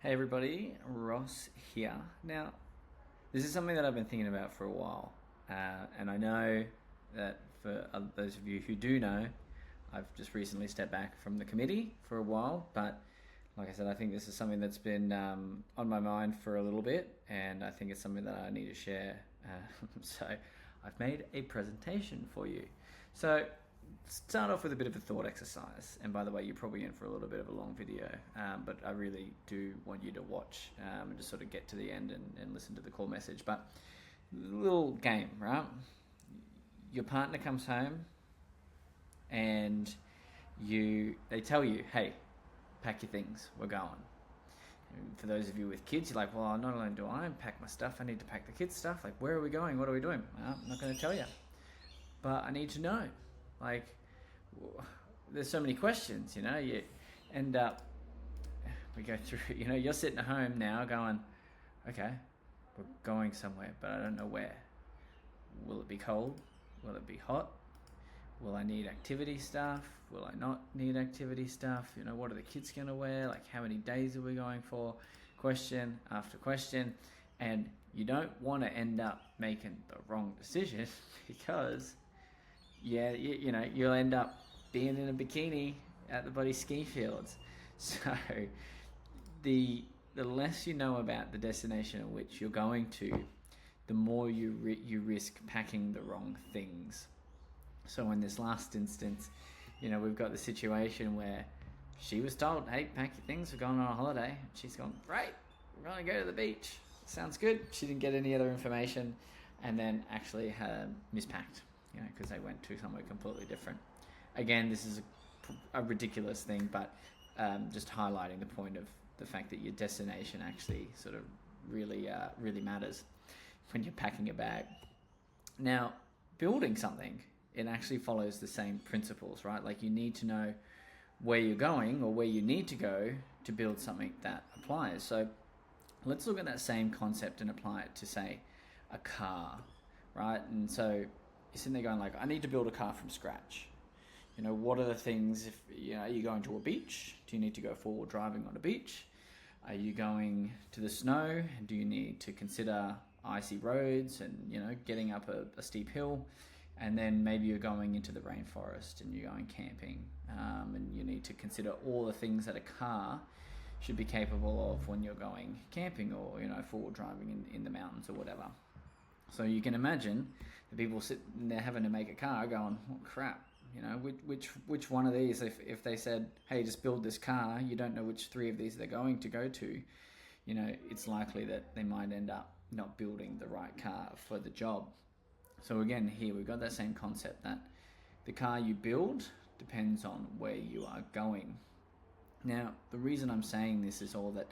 Hey everybody, Ross here. Now, this is something that I've been thinking about for a while, and I know that for those of you who do know, I've just recently stepped back from the committee for a while, but like I said, I think this is something that's been on my mind for a little bit, and I think it's something that I need to share. So I've made a presentation for you. So start off with a bit of a thought exercise, and by the way, you're probably in for a little bit of a long video, but I really do want you to watch and just sort of get to the end and listen to the core message. But little game, right? Your partner comes home and they tell you, hey, pack your things, we're going. And for those of you with kids, you're like, well, not only do I pack my stuff, I need to pack the kids' stuff. Like, where are we going? What are we doing? Well, I'm not going to tell you, but I need to know. Like, there's so many questions, you end up, we go through, you're sitting at home now going, okay, we're going somewhere, but I don't know where. Will it be cold? Will it be hot? Will I need activity stuff? Will I not need activity stuff? What are the kids going to wear? Like, how many days are we going for? Question after question. And you don't want to end up making the wrong decision because you'll end up being in a bikini at the bloody ski fields. So the less you know about the destination at which you're going to, the more you risk packing the wrong things. So in this last instance, we've got the situation where she was told, hey, pack your things, we're going on a holiday. She's gone, right, we're going to go to the beach. Sounds good. She didn't get any other information and then actually had mispacked. Because they went to somewhere completely different. Again, this is a ridiculous thing, but just highlighting the point of the fact that your destination actually sort of really matters when you're packing a bag. Now, building something, it actually follows the same principles, right? Like, you need to know where you're going or where you need to go to build something that applies. So let's look at that same concept and apply it to, say, a car, right? And so you're sitting there going like, I need to build a car from scratch. What are the things if, are you going to a beach? Do you need to go forward driving on a beach? Are you going to the snow? Do you need to consider icy roads and, getting up a steep hill? And then maybe you're going into the rainforest and you're going camping. And you need to consider all the things that a car should be capable of when you're going camping or, forward driving in the mountains or whatever. So you can imagine the people sitting there having to make a car going, oh, crap, which one of these, if they said, hey, just build this car, you don't know which three of these they're going to go to, it's likely that they might end up not building the right car for the job. So again, here we've got that same concept that the car you build depends on where you are going. Now, the reason I'm saying this is all that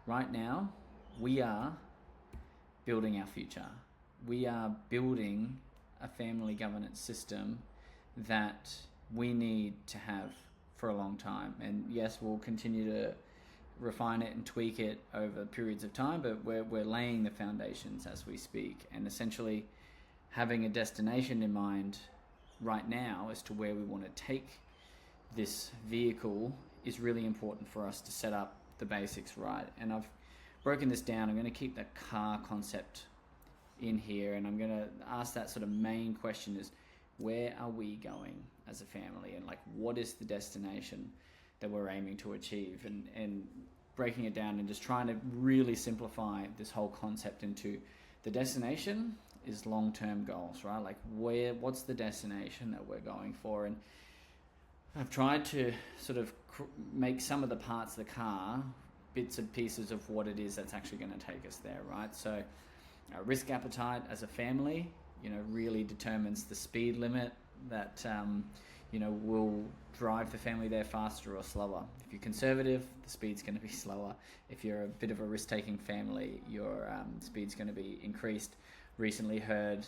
right now we are building our future. We are building a family governance system that we need to have for a long time. And yes, we'll continue to refine it and tweak it over periods of time, but we're laying the foundations as we speak. And essentially having a destination in mind right now as to where we want to take this vehicle is really important for us to set up the basics right. And I've broken this down. I'm going to keep the car concept in here, and I'm going to ask that sort of main question is, where are we going as a family, and like, what is the destination that we're aiming to achieve, and breaking it down and just trying to really simplify this whole concept into the destination is long-term goals, right? Like, what's the destination that we're going for? And I've tried to sort of make some of the parts of the car bits and pieces of what it is that's actually going to take us there, right? So risk appetite as a family, really determines the speed limit that, will drive the family there faster or slower. If you're conservative, the speed's going to be slower. If you're a bit of a risk-taking family, your speed's going to be increased. Recently heard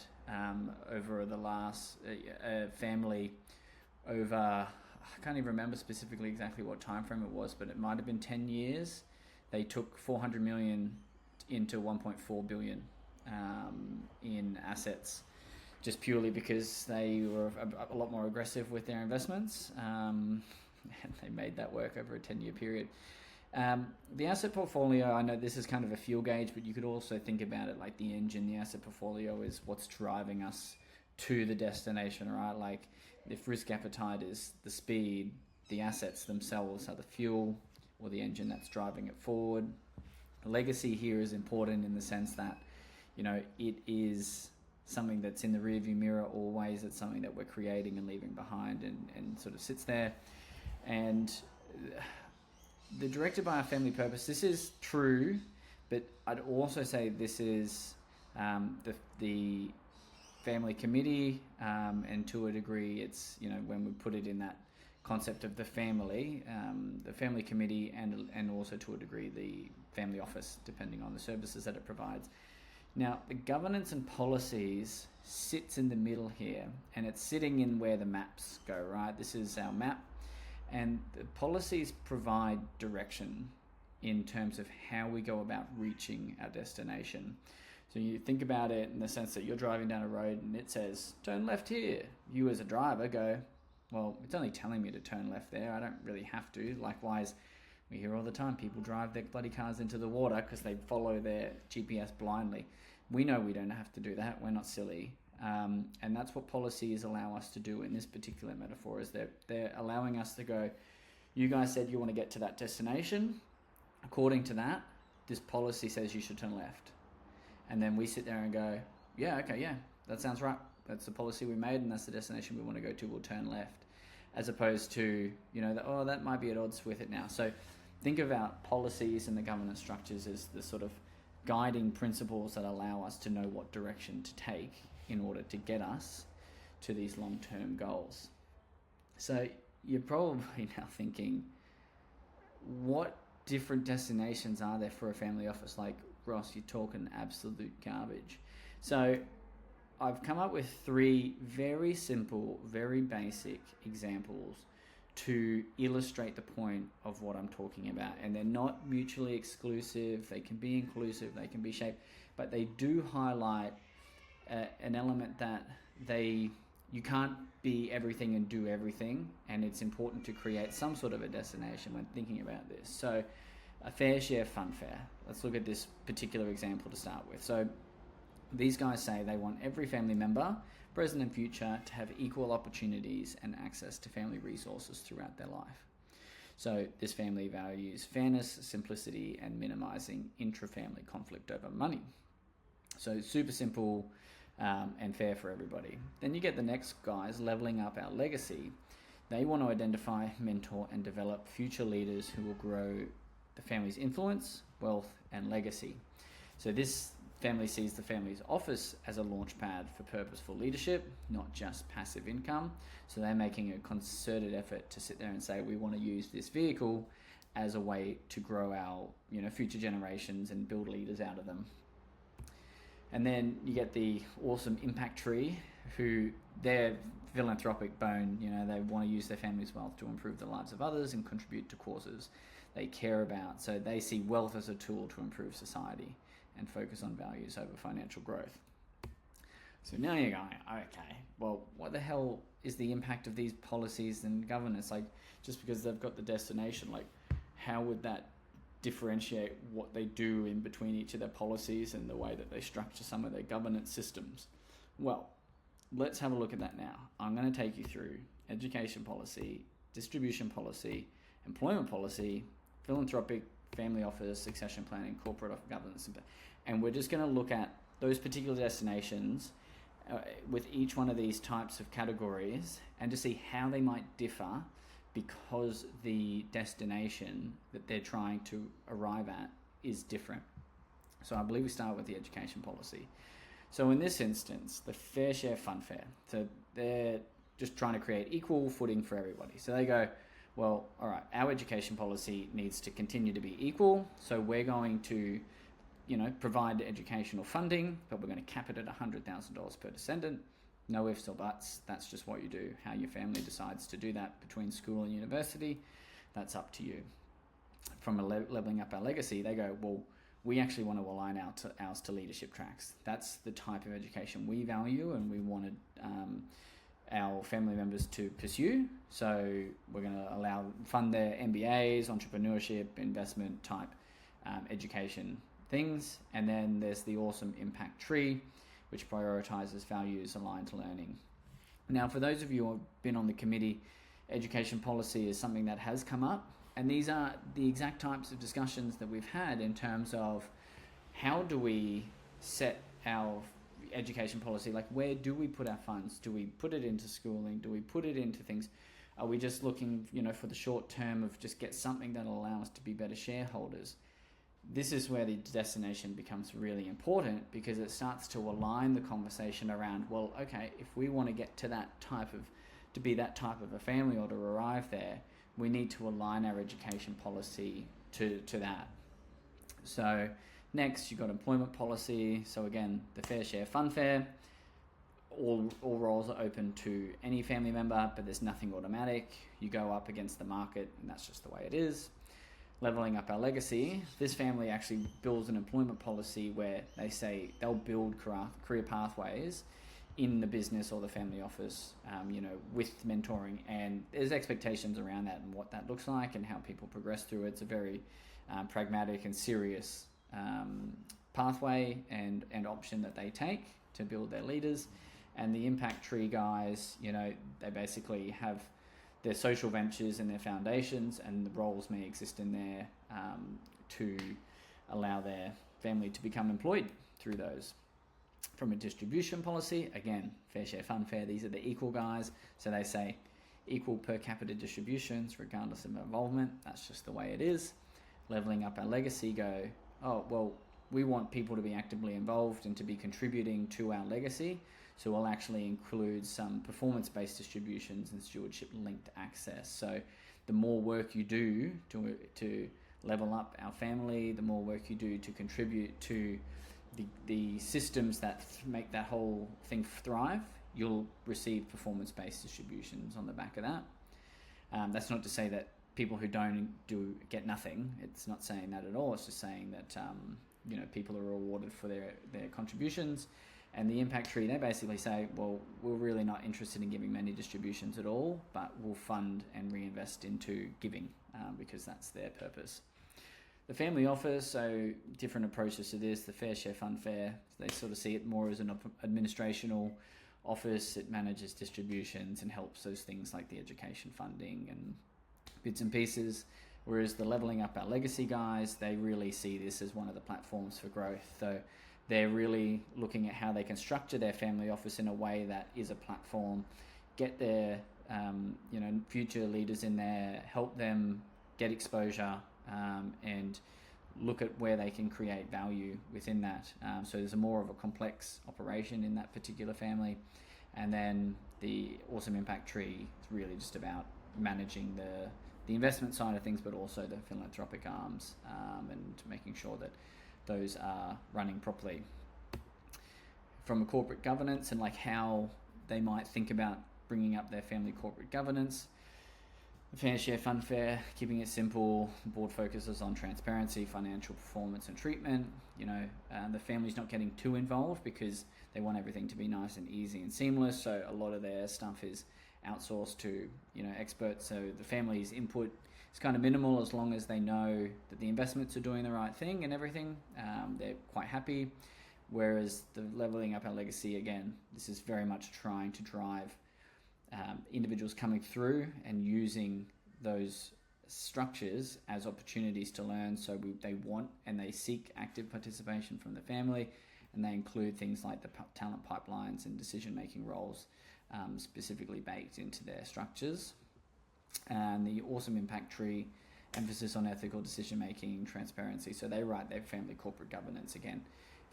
over the last family over, I can't even remember specifically exactly what time frame it was, but it might have been 10 years. They took 400 million into 1.4 billion in assets, just purely because they were a lot more aggressive with their investments, and they made that work over a 10-year period. The asset portfolio, I know this is kind of a fuel gauge, but you could also think about it like the engine. The asset portfolio is what's driving us to the destination, right? Like if risk appetite is the speed, the assets themselves are the fuel or the engine that's driving it forward. Legacy here is important in the sense that, it is something that's in the rearview mirror always. It's something that we're creating and leaving behind and sort of sits there. And the directed by our family purpose, this is true, but I'd also say this is the family committee, and to a degree it's, when we put it in that concept of the family committee, and also to a degree the family office, depending on the services that it provides. Now, the governance and policies sits in the middle here, and it's sitting in where the maps go, right? This is our map, and the policies provide direction in terms of how we go about reaching our destination. So you think about it in the sense that you're driving down a road and it says, turn left here. You as a driver go, well, it's only telling me to turn left there. I don't really have to. Likewise, we hear all the time people drive their bloody cars into the water because they follow their GPS blindly. We know we don't have to do that. We're not silly. And that's what policies allow us to do in this particular metaphor, is they're allowing us to go, you guys said you want to get to that destination. According to that, this policy says you should turn left. And then we sit there and go, yeah, okay, yeah, that sounds right. That's the policy we made and that's the destination we want to go to. We'll turn left. As opposed to, that might be at odds with it now. So think about policies and the governance structures as the sort of guiding principles that allow us to know what direction to take in order to get us to these long-term goals. So you're probably now thinking, what different destinations are there for a family office? Like, Ross, you're talking absolute garbage. So I've come up with 3 very simple, very basic examples to illustrate the point of what I'm talking about. And they're not mutually exclusive. They can be inclusive, they can be shaped, but they do highlight an element that you can't be everything and do everything, and it's important to create some sort of a destination when thinking about this. So a fair share fun fair. Let's look at this particular example to start with. So these guys say they want every family member, present and future, to have equal opportunities and access to family resources throughout their life. So this family values fairness, simplicity, and minimising intra-family conflict over money. So super simple and fair for everybody. Then you get the next guys, levelling up our legacy. They want to identify, mentor, and develop future leaders who will grow the family's influence, wealth, and legacy. So this family sees the family's office as a launch pad for purposeful leadership, not just passive income. So they're making a concerted effort to sit there and say, we want to use this vehicle as a way to grow our future generations and build leaders out of them. And then you get the awesome impact tree, who their philanthropic bone, they want to use their family's wealth to improve the lives of others and contribute to causes they care about. So they see wealth as a tool to improve society and focus on values over financial growth. So now you're going, okay, well, what the hell is the impact of these policies and governance? Like, just because they've got the destination, like, how would that differentiate what they do in between each of their policies and the way that they structure some of their governance systems? Well, let's have a look at that now. I'm going to take you through education policy, distribution policy, employment policy, philanthropic, family office, succession planning, corporate governance, and we're just going to look at those particular destinations with each one of these types of categories and to see how they might differ because the destination that they're trying to arrive at is different. So I believe we start with the education policy. So in this instance, the fair share fun fair. So they're just trying to create equal footing for everybody. So they go, well, all right, our education policy needs to continue to be equal. So we're going to, provide educational funding, but we're going to cap it at $100,000 per descendant. No ifs or buts. That's just what you do. How your family decides to do that between school and university, that's up to you. From leveling up our legacy, they go, well, we actually want to align ours to leadership tracks. That's the type of education we value, and we want to our family members to pursue. So we're going to fund their MBAs, entrepreneurship, investment type education things. And then there's the awesome impact tree, which prioritizes values aligned to learning. Now, for those of you who have been on the committee, education policy is something that has come up, and these are the exact types of discussions that we've had in terms of how do we set our education policy, like where do we put our funds? Do we put it into schooling? Do we put it into things? Are we just looking, for the short term of just get something that'll allow us to be better shareholders? This is where the destination becomes really important, because it starts to align the conversation around, well, okay, if we want to get to be that type of a family or to arrive there, we need to align our education policy to that. So next, you've got employment policy. So again, the fair share fun fair. All roles are open to any family member, but there's nothing automatic. You go up against the market, and that's just the way it is. Leveling up our legacy. This family actually builds an employment policy where they say they'll build career pathways in the business or the family office, with mentoring, and there's expectations around that and what that looks like and how people progress through it. It's a very pragmatic and serious pathway and option that they take to build their leaders. And the impact tree guys, they basically have their social ventures and their foundations, and the roles may exist in there to allow their family to become employed through those. From a distribution policy, again, fair share fun fair, these are the equal guys. So they say equal per capita distributions regardless of involvement. That's just the way it is. Leveling up our legacy, go, oh, well, we want people to be actively involved and to be contributing to our legacy. So we'll actually include some performance-based distributions and stewardship-linked access. So the more work you do to level up our family, the more work you do to contribute to the systems that make that whole thing thrive, you'll receive performance-based distributions on the back of that. That's not to say that people who don't get nothing. It's not saying that at all. It's just saying that people are rewarded for their contributions. And the impact tree, they basically say, well, we're really not interested in giving many distributions at all, but we'll fund and reinvest into giving because that's their purpose. The family office, so different approaches to this. The fair share fun fair, they sort of see it more as an administrational office. It manages distributions and helps those things like the education funding and bits and pieces. Whereas the leveling up our legacy guys, they really see this as one of the platforms for growth. So they're really looking at how they can structure their family office in a way that is a platform, get their future leaders in there, help them get exposure, and look at where they can create value within that. So there's more of a complex operation in that particular family. And then the awesome impact tree is really just about managing the investment side of things, but also the philanthropic arms, and making sure that those are running properly. From a corporate governance and like how they might think about bringing up their family corporate governance, fair share fun fair, keeping it simple. The board focuses on transparency, financial performance and treatment. The family's not getting too involved because they want everything to be nice and easy and seamless. So a lot of their stuff is outsourced to experts. So the family's input is kind of minimal as long as they know that the investments are doing the right thing and everything. They're quite happy. Whereas the leveling up our legacy, again, this is very much trying to drive individuals coming through and using those structures as opportunities to learn. So they want and they seek active participation from the family, and they include things like the talent pipelines and decision-making roles specifically baked into their structures. And the awesome impact tree, emphasis on ethical decision-making, transparency. So they write their family corporate governance, again,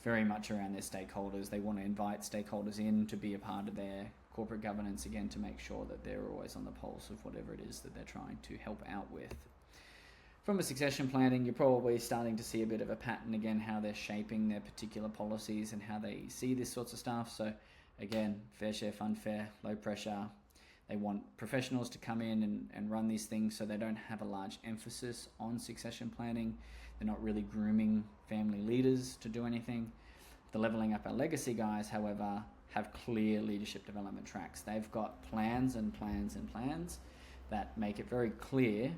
very much around their stakeholders. They want to invite stakeholders in to be a part of their corporate governance, again, to make sure that they're always on the pulse of whatever it is that they're trying to help out with. From a succession planning, you're probably starting to see a bit of a pattern, again, how they're shaping their particular policies and how they see this sorts of stuff. So again, fair share, fun fair, low pressure. They want professionals to come in and run these things, so they don't have a large emphasis on succession planning. They're not really grooming family leaders to do anything. The leveling up our legacy guys, however, have clear leadership development tracks. They've got plans and plans and plans that make it very clear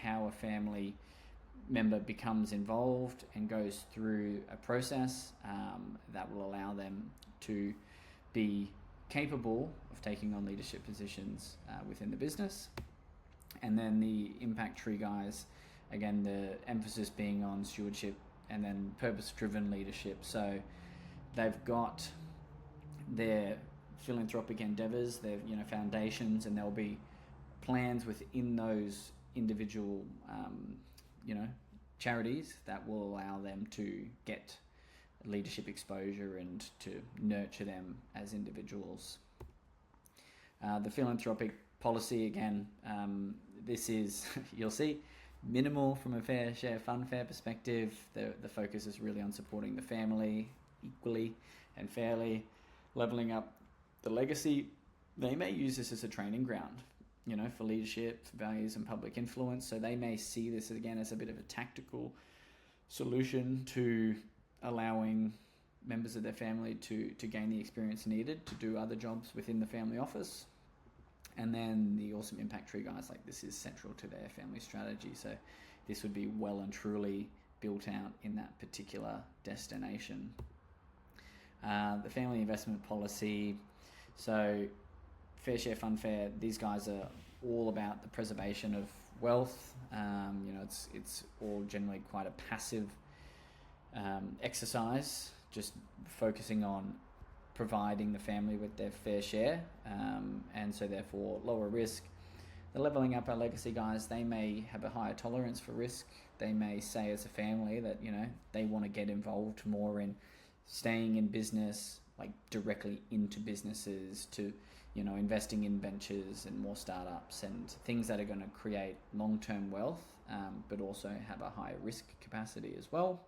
how a family member becomes involved and goes through a process that will allow them to be capable of taking on leadership positions within the business. And then the impact tree guys, again, the emphasis being on stewardship and then purpose-driven leadership. So they've got their philanthropic endeavors, their foundations, and there'll be plans within those individual charities that will allow them to get leadership exposure and to nurture them as individuals. The philanthropic policy, again, this is, you'll see, minimal from a fair share funfair perspective. The focus is really on supporting the family equally and fairly, leveling up the legacy. They may use this as a training ground, for leadership, values and public influence. So they may see this again as a bit of a tactical solution to allowing members of their family to gain the experience needed to do other jobs within the family office. And then the awesome impact tree guys, like this is central to their family strategy. So this would be well and truly built out in that particular destination. The family investment policy. So fair share funfair, these guys are all about the preservation of wealth. It's all generally quite a passive exercise, just focusing on providing the family with their fair share, and so therefore lower risk. The leveling up our legacy guys, they may have a higher tolerance for risk. They may say as a family that they want to get involved more in staying in business, like directly into businesses, to investing in ventures and more startups and things that are going to create long-term wealth, but also have a higher risk capacity as well.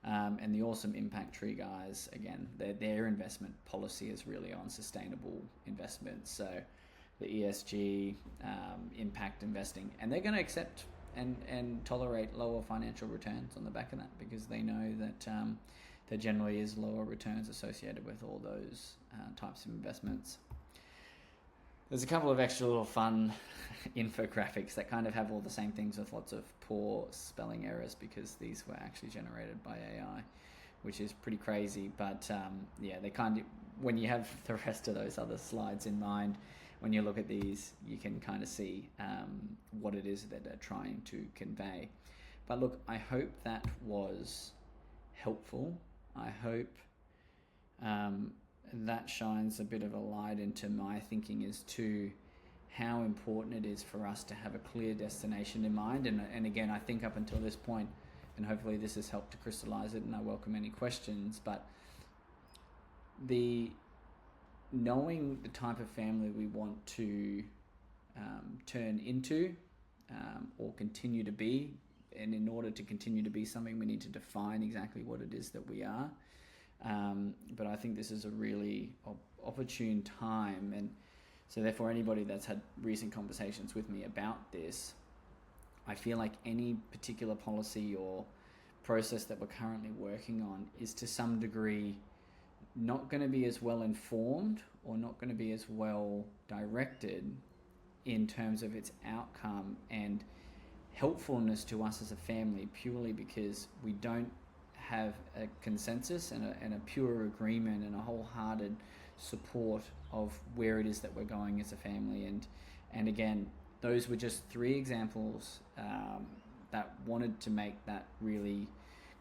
And the awesome impact tree guys, again, their investment policy is really on sustainable investments. So the ESG, impact investing, and they're going to accept and tolerate lower financial returns on the back of that, because they know that there generally is lower returns associated with all those types of investments. There's a couple of extra little fun infographics that kind of have all the same things with lots of poor spelling errors, because these were actually generated by AI, which is pretty crazy. But they kind of, when you have the rest of those other slides in mind, when you look at these, you can kind of see what it is that they're trying to convey. But look, I hope that was helpful. I hope that shines a bit of a light into my thinking as to how important it is for us to have a clear destination in mind. And again, I think up until this point, and hopefully this has helped to crystallize it, and I welcome any questions, but knowing the type of family we want to turn into or continue to be, and in order to continue to be something, we need to define exactly what it is that we are. But I think this is a really opportune time, and so therefore anybody that's had recent conversations with me about this, I feel like any particular policy or process that we're currently working on is to some degree not going to be as well informed or not going to be as well directed in terms of its outcome and helpfulness to us as a family, purely because we don't have a consensus and a pure agreement and a wholehearted support of where it is that we're going as a family. And again, those were just 3 examples that wanted to make that really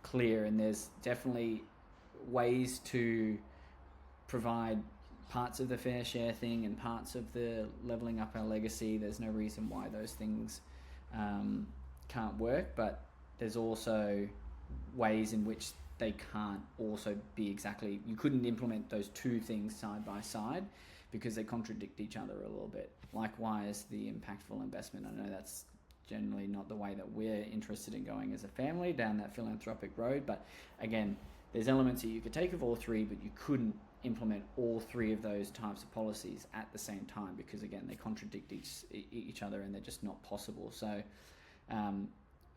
clear. And there's definitely ways to provide parts of the fair share thing and parts of the leveling up our legacy. There's no reason why those things can't work, but there's also ways in which they can't also be exactly, you couldn't implement those 2 things side by side because they contradict each other a little bit. Likewise, the impactful investment, I know that's generally not the way that we're interested in going as a family down that philanthropic road, but again, there's elements that you could take of all 3, but you couldn't implement all 3 of those types of policies at the same time, because again, they contradict each other and they're just not possible. So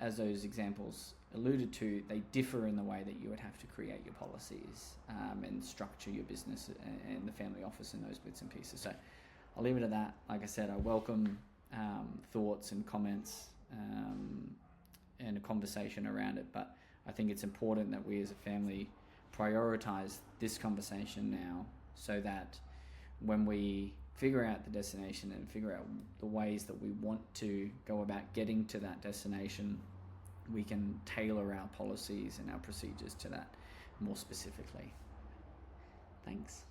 as those examples alluded to, they differ in the way that you would have to create your policies and structure your business and the family office and those bits and pieces. So I'll leave it at that. Like I said, I welcome thoughts and comments and a conversation around it, but I think it's important that we as a family prioritize this conversation now, so that when we figure out the destination and figure out the ways that we want to go about getting to that destination, we can tailor our policies and our procedures to that more specifically. Thanks.